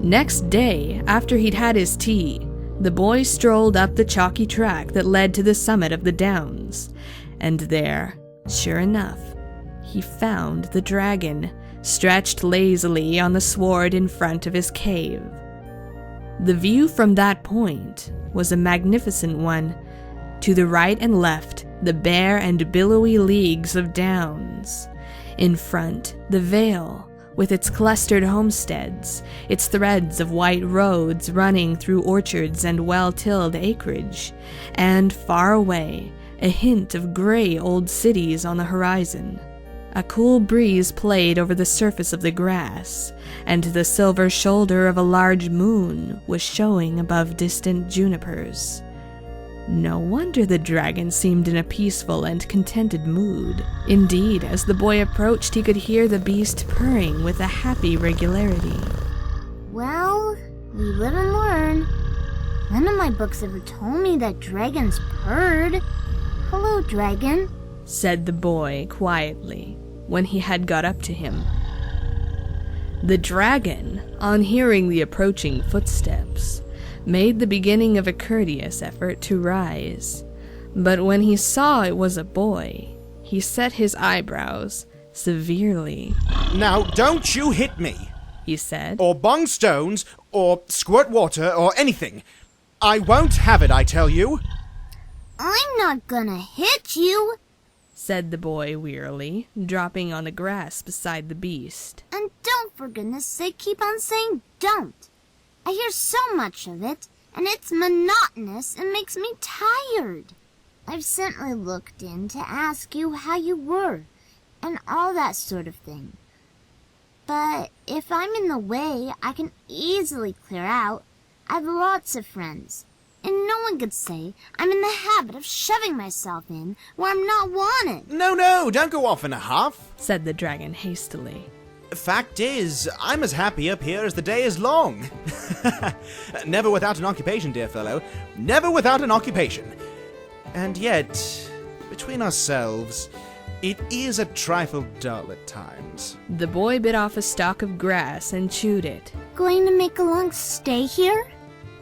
Next day, after he'd had his tea, the boy strolled up the chalky track that led to the summit of the downs, and there, sure enough, he found the dragon, stretched lazily on the sward in front of his cave. The view from that point was a magnificent one. To the right and left, the bare and billowy leagues of downs. In front, the vale, with its clustered homesteads, its threads of white roads running through orchards and well-tilled acreage, and far away, a hint of gray old cities on the horizon. A cool breeze played over the surface of the grass, and the silver shoulder of a large moon was showing above distant junipers. No wonder the dragon seemed in a peaceful and contented mood. Indeed, as the boy approached, he could hear the beast purring with a happy regularity. Well, we live and learn. None of my books ever told me that dragons purred. Hello, dragon, said the boy quietly, when he had got up to him. The dragon, on hearing the approaching footsteps, made the beginning of a courteous effort to rise, but when he saw it was a boy, he set his eyebrows severely. Now, don't you hit me, he said, or bung stones, or squirt water, or anything. I won't have it, I tell you. I'm not gonna hit you, said the boy wearily, dropping on the grass beside the beast. And don't, for goodness sake, keep on saying don't. I hear so much of it, and it's monotonous and makes me tired. I've simply looked in to ask you how you were, and all that sort of thing. But if I'm in the way, I can easily clear out. I've lots of friends, and no one could say I'm in the habit of shoving myself in where I'm not wanted. No, don't go off in a huff, said the dragon hastily. Fact is, I'm as happy up here as the day is long. Never without an occupation, dear fellow. Never without an occupation. And yet, between ourselves, it is a trifle dull at times. The boy bit off a stalk of grass and chewed it. Going to make a long stay here?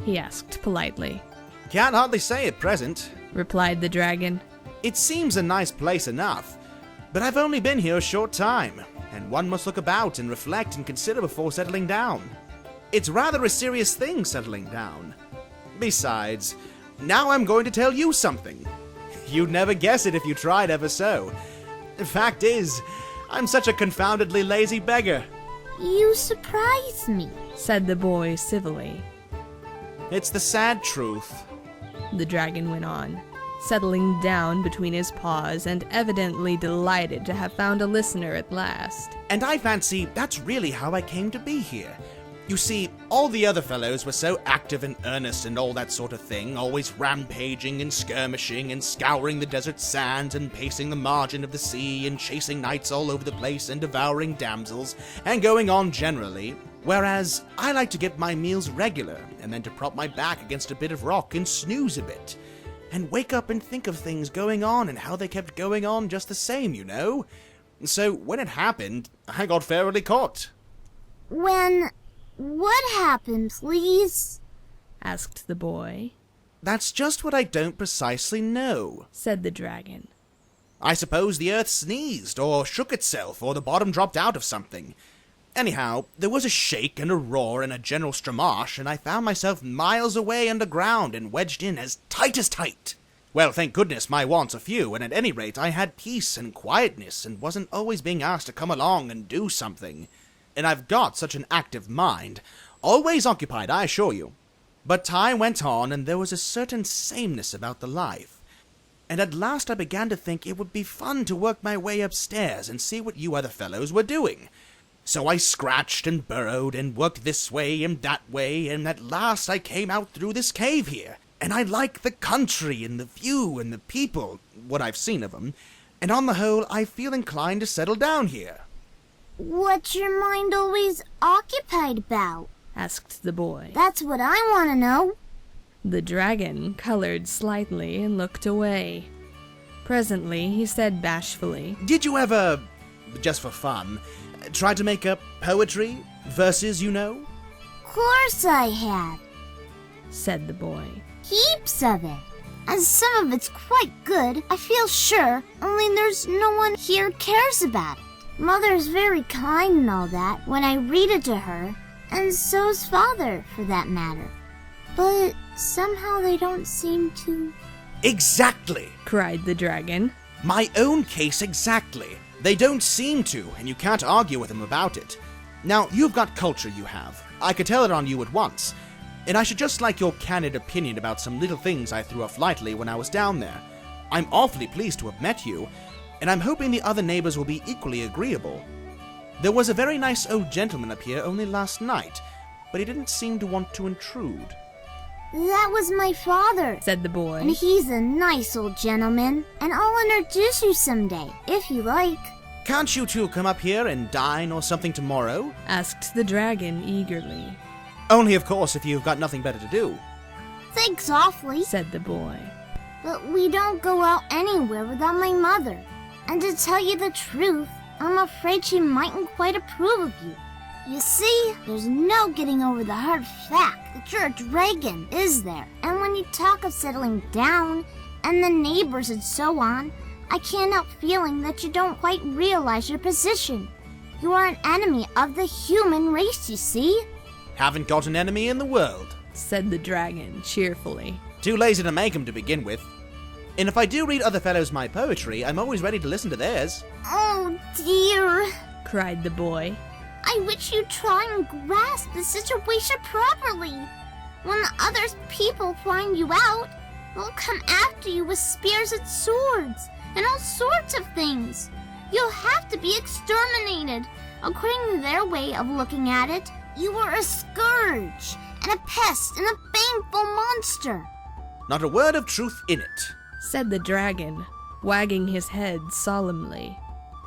He asked politely. Can't hardly say at present, replied the dragon. It seems a nice place enough, but I've only been here a short time, and one must look about and reflect and consider before settling down. It's rather a serious thing, settling down. Besides, now I'm going to tell you something. You'd never guess it if you tried ever so. The fact is, I'm such a confoundedly lazy beggar. You surprise me, said the boy civilly. It's the sad truth, the dragon went on, settling down between his paws and evidently delighted to have found a listener at last. And I fancy that's really how I came to be here. You see, all the other fellows were so active and earnest and all that sort of thing, always rampaging and skirmishing and scouring the desert sands and pacing the margin of the sea and chasing knights all over the place and devouring damsels and going on generally, whereas I like to get my meals regular and then to prop my back against a bit of rock and snooze a bit and wake up and think of things going on and how they kept going on just the same, you know. So when it happened, I got fairly caught. What happened, please? asked the boy. That's just what I don't precisely know, said the dragon. I suppose the earth sneezed, or shook itself, or the bottom dropped out of something. Anyhow, there was a shake and a roar and a general stramash, and I found myself miles away underground and wedged in as tight. Well, thank goodness my wants are few, and at any rate I had peace and quietness and wasn't always being asked to come along and do something. And I've got such an active mind, always occupied, I assure you. But time went on, and there was a certain sameness about the life. And at last I began to think it would be fun to work my way upstairs and see what you other fellows were doing. So I scratched and burrowed and worked this way and that way, and at last I came out through this cave here. And I like the country and the view and the people, what I've seen of them, and on the whole I feel inclined to settle down here. What's your mind always occupied about? asked the boy. That's what I want to know. The dragon colored slightly and looked away. Presently he said bashfully, Did you ever, just for fun, try to make up poetry? Verses, you know? course I have, said the boy. heaps of it. And some of it's quite good, I feel sure, only there's no one here cares about it. Mother's very kind and all that when I read it to her, and so's Father, for that matter. But somehow they don't seem to... Exactly! Cried the dragon. My own case exactly. They don't seem to, and you can't argue with them about it. Now, you've got culture, you have. I could tell it on you at once. And I should just like your candid opinion about some little things I threw off lightly when I was down there. I'm awfully pleased to have met you, and I'm hoping the other neighbors will be equally agreeable. There was a very nice old gentleman up here only last night, but he didn't seem to want to intrude. That was my father, said the boy. and he's a nice old gentleman, and I'll introduce you someday, if you like. Can't you two come up here and dine or something tomorrow? Asked the dragon eagerly. Only, of course, if you've got nothing better to do. Thanks awfully, said the boy. but we don't go out anywhere without my mother. And to tell you the truth, I'm afraid she mightn't quite approve of you. You see, there's no getting over the hard fact that you're a dragon, is there? And when you talk of settling down, and the neighbors and so on, I can't help feeling that you don't quite realize your position. You are an enemy of the human race, you see? Haven't got an enemy in the world, said the dragon cheerfully. Too lazy to make 'em to begin with. And if I do read other fellows my poetry, I'm always ready to listen to theirs. Oh dear, cried the boy. I wish you'd try and grasp the situation properly. When the other people find you out, they'll come after you with spears and swords and all sorts of things. You'll have to be exterminated. According to their way of looking at it, you are a scourge and a pest and a baneful monster. Not a word of truth in it, said the dragon, wagging his head solemnly.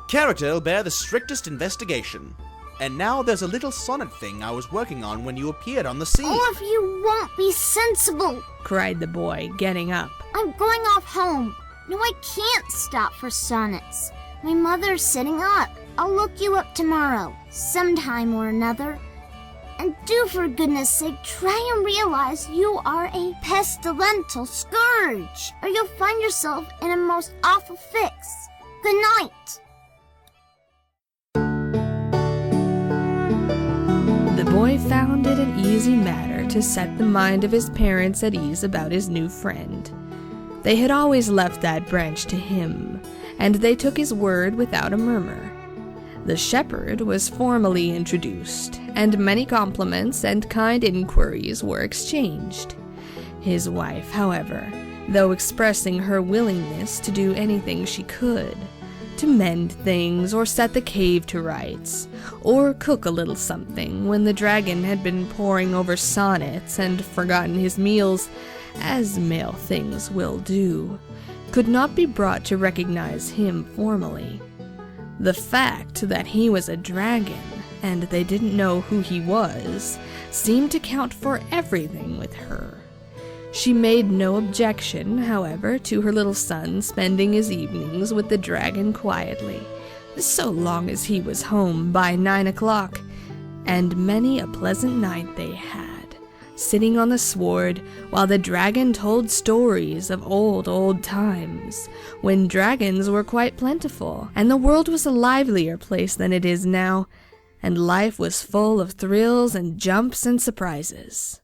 Character'll bear the strictest investigation. And now there's a little sonnet thing I was working on when you appeared on the scene. Oh, if you won't be sensible, cried the boy, getting up. I'm going off home. No, I can't stop for sonnets. My mother's sitting up. I'll look you up tomorrow, sometime or another. And do, for goodness sake, try and realize you are a pestilential scourge, or you'll find yourself in a most awful fix. Good night. The boy found it an easy matter to set the mind of his parents at ease about his new friend. They had always left that branch to him, and they took his word without a murmur. The shepherd was formally introduced, and many compliments and kind inquiries were exchanged. His wife, however, though expressing her willingness to do anything she could, to mend things or set the cave to rights, or cook a little something when the dragon had been poring over sonnets and forgotten his meals, as male things will do, could not be brought to recognize him formally. The fact that he was a dragon, and they didn't know who he was, seemed to count for everything with her. She made no objection, however, to her little son spending his evenings with the dragon quietly, so long as he was home by 9 o'clock, and many a pleasant night they had, sitting on the sward while the dragon told stories of old times, when dragons were quite plentiful, and the world was a livelier place than it is now, and life was full of thrills and jumps and surprises.